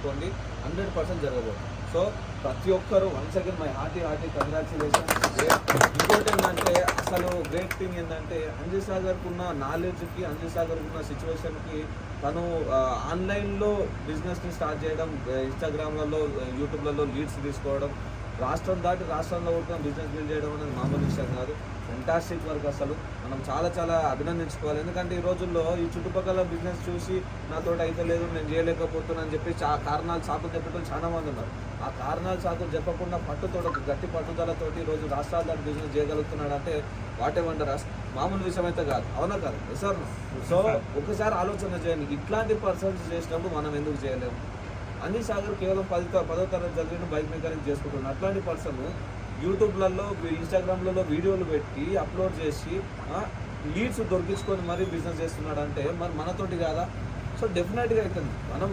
పెట్టుకోండి, 100% జరగబోతుంది. సో ప్రతి ఒక్కరు once again my hearty congratulations. ఇంకోటి ఏంటంటే అసలు గ్రేట్ థింగ్ ఏంటంటే అంజయ్ సాగర్కు ఉన్న నాలెడ్జ్కి, అంజయ్ సాగర్కు ఉన్న సిచ్యువేషన్కి తను ఆన్లైన్లో బిజినెస్ని స్టార్ట్ చేయడం, ఇన్స్టాగ్రామ్లలో, యూట్యూబ్లలో లీడ్స్ తీసుకోవడం, రాష్ట్రం దాటి రాష్ట్రంలో కూడా బిజినెస్ బిల్డ్ చేయడం అనేది మామూలు విషయం కాదు. Fantastic work. అసలు మనం చాలా అభినందించుకోవాలి. ఎందుకంటే ఈ రోజుల్లో ఈ చుట్టుపక్కల బిజినెస్ చూసి నాతో అయితే లేదు, నేను చేయలేకపోతున్నా అని చెప్పి కారణాలు సాకులు చెప్పడం చాలా మంది ఉన్నారు. ఆ కారణాలు సాకులు చెప్పకుండా గట్టి పట్టుదలతోటి ఈరోజు రాష్ట్రాల దాటి బిజినెస్ చేయగలుగుతున్నాడు అంటే వాటే వండర్. మామూలు విషయం అయితే కాదు. అవునా కాదు సార్? సో ఒకసారి ఆలోచన చేయండి, ఇట్లాంటి పర్సన్స్ చేసినప్పుడు మనం ఎందుకు చేయలేము? అంజయ్ సాగర్ కేవలం 10వ తరగతి చదివిన బైక్ మెకానిక్ చేసుకుంటున్నాడు. అట్లాంటి పర్సన్ యూట్యూబ్లలో, ఇన్స్టాగ్రామ్లలో వీడియోలు పెట్టి అప్లోడ్ చేసి లీడ్స్ దొరికించుకొని మరీ బిజినెస్ చేస్తున్నాడు అంటే మరి మనతోటి కాదా? సో డెఫినెట్గా అవుతుంది. మనం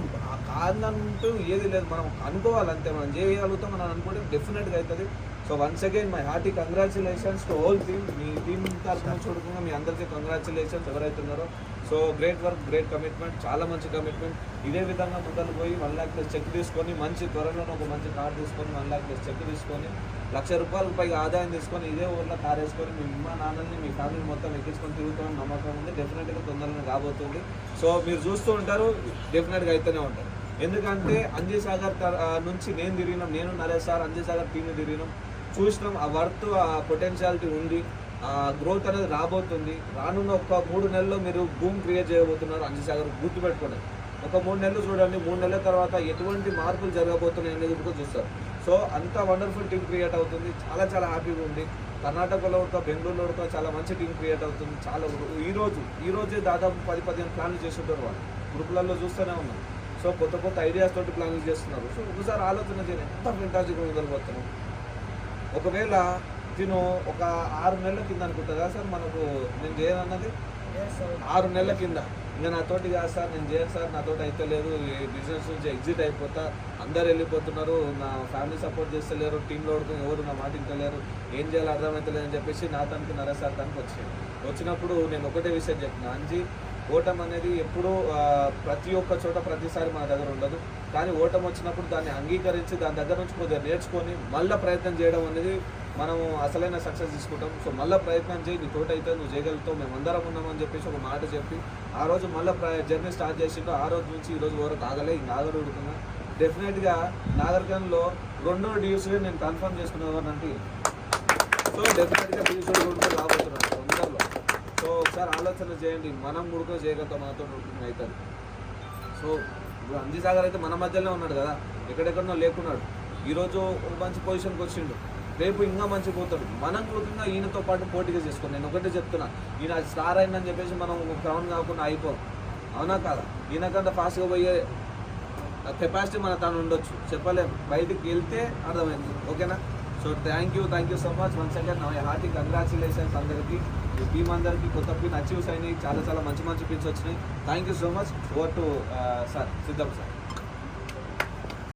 కాదంటూ ఏది లేదు, మనం అనుకోవాలంతే. మనం చేయగలుగుతాం, మనం అనుకుంటే డెఫినెట్గా అవుతుంది. So once again my hearty congratulations to whole team. Me team తరఫున చూడకుండా మీ అందరికీ కంగ్రాచులేషన్స్ ఎవరైతే ఉన్నారో. So great work, great commitment, చాలా మంచి కమిట్మెంట్. ఇదే విధంగా ముందరు పోయి 1 lakh ప్లస్ చెక్ తీసుకొని, మంచి త్వరలోనే ఒక మంచి కార్ తీసుకొని 1 lakh ప్లస్ చెక్ తీసుకొని, ₹1,00,000 పైగా ఆదాయం తీసుకొని ఇదే ఊళ్ళో కార్ వేసుకొని మీ అమ్మ నాన్నల్ని, మీ ఫ్యామిలీ మొత్తం ఎక్కించుకొని తిరుగుతామని నమ్మకం ఉంది. డెఫినెట్గా తొందరగా రాబోతుంది. సో మీరు చూస్తూ ఉంటారు, డెఫినెట్గా అయితేనే ఉంటారు. ఎందుకంటే అంజయ్ సాగర్ నుంచి నేను తిరిగినాం, నేను నరేష్ సార్ అంజయ్ సాగర్ టీంని తిరిగినాం, చూసినాం. ఆ వర్త్, ఆ పొటెన్షియాలిటీ ఉంది, గ్రోత్ అనేది రాబోతుంది. రానున్న ఒక 3 నెలల్లో మీరు బూమ్ క్రియేట్ చేయబోతున్నారు. అంజయ్ సాగర్ గుర్తుపెట్టుకోండి. ఒక 3 నెలలు చూడండి, 3 నెలల తర్వాత ఎటువంటి మార్పులు జరగబోతున్నాయి అనేది కూడా చూస్తారు. సో అంత వండర్ఫుల్ టీం క్రియేట్ అవుతుంది. చాలా హ్యాపీగా ఉంది. కర్ణాటకలో కూడా, బెంగళూరులో కూడా చాలా మంచి టీం క్రియేట్ అవుతుంది. చాలా ఈ రోజే దాదాపు 10-15 ప్లాన్లు చేస్తుంటారు వాళ్ళు. గ్రూపులలో చూస్తూనే ఉన్నాం. సో కొత్త ఐడియాస్ తోటి ప్లాన్లు చేస్తున్నారు. సో ఒకసారి ఆలోచన చేయండి, ఎంత ఫెంటాస్టిక్గా ఉండబోతున్నాం. ఒకవేళ తిను ఒక 6 నెలల కింద అనుకుంటుందా సార్ మనకు నేను చేయనన్నది? 6 నెలల కింద ఇంకా నాతోటి కాదు సార్, నేను చేయను సార్, నాతోటి అయితే లేదు, ఈ బిజినెస్ నుంచి ఎగ్జిట్ అయిపోతా, అందరు వెళ్ళిపోతున్నారు, నా ఫ్యామిలీ సపోర్ట్ చేస్తలేరు, టీంలో ఎవరు నా మాట ఇంటలేరు, ఏం చేయాలో అర్థమవుతలేదు అని చెప్పేసి నా తనకి నరేష్ సార్ తనకి వచ్చినప్పుడు నేను ఒకటే విషయం చెప్పిన, అంజీ ఓటం అనేది ఎప్పుడూ ప్రతి ఒక్క చోట ప్రతిసారి మన దగ్గర ఉండదు. కానీ ఓటం వచ్చినప్పుడు దాన్ని అంగీకరించి దాని దగ్గర నుంచి కొద్దిగా నేర్చుకొని మళ్ళీ ప్రయత్నం చేయడం అనేది మనం అసలైన సక్సెస్ తీసుకుంటాం. సో మళ్ళీ ప్రయత్నం చేయి, నీ తోట అయితే నువ్వు చేయగలుగుతావు, మేము అందరం ఉన్నామని చెప్పేసి ఒక మాట చెప్పి ఆ రోజు మళ్ళీ జర్నీ స్టార్ట్ చేసిండు. ఆ రోజు నుంచి ఈ రోజు వరకు ఆగలే. ఈ నాగర్ ఉడుకున్నా డెఫినెట్గా నాగర్కన్లో 2 DUs నేను కన్ఫర్మ్ చేసుకున్నాను అంటే. సో డెఫినెట్గా DUs కూడా రాబోతున్నాను తొందరలో. సో ఒకసారి ఆలోచన చేయండి, మనం ఉడుకో చేయగలుగుతాం, మనతో ఉడుకుని అవుతుంది. సో ఇప్పుడు అంజయ్ సాగర్ అయితే మన మధ్యలోనే ఉన్నాడు కదా, ఎక్కడెక్కడో లేకున్నాడు. ఈరోజు ఒక మంచి పొజిషన్కి వచ్చిండు, రేపు ఇంకా మంచి పోతాడు. మనం కూడా ఈయనతో పాటు పోటీగా చేసుకోండి. నేను ఒకటే చెప్తున్నా, ఈయన స్టార్ అయిందని చెప్పేసి మనం క్రౌన్ కాకుండా అయిపోం. అవునా కాదా? ఈయనకంత ఫాస్ట్గా పోయే కెపాసిటీ మన తను ఉండొచ్చు, చెప్పలేము. బయటికి వెళ్తే అర్థమైంది. ఓకేనా? So thank you so much once again. నా హార్టీ కంగ్రాచులేషన్స్ అందరికీ, టీం అందరికీ. కొత్త పిన్ అచీవ్స్ అయినాయి, చాలా మంచి పిన్స్ వచ్చినాయి. Thank you so much. Over to sir సిద్ధం సార్.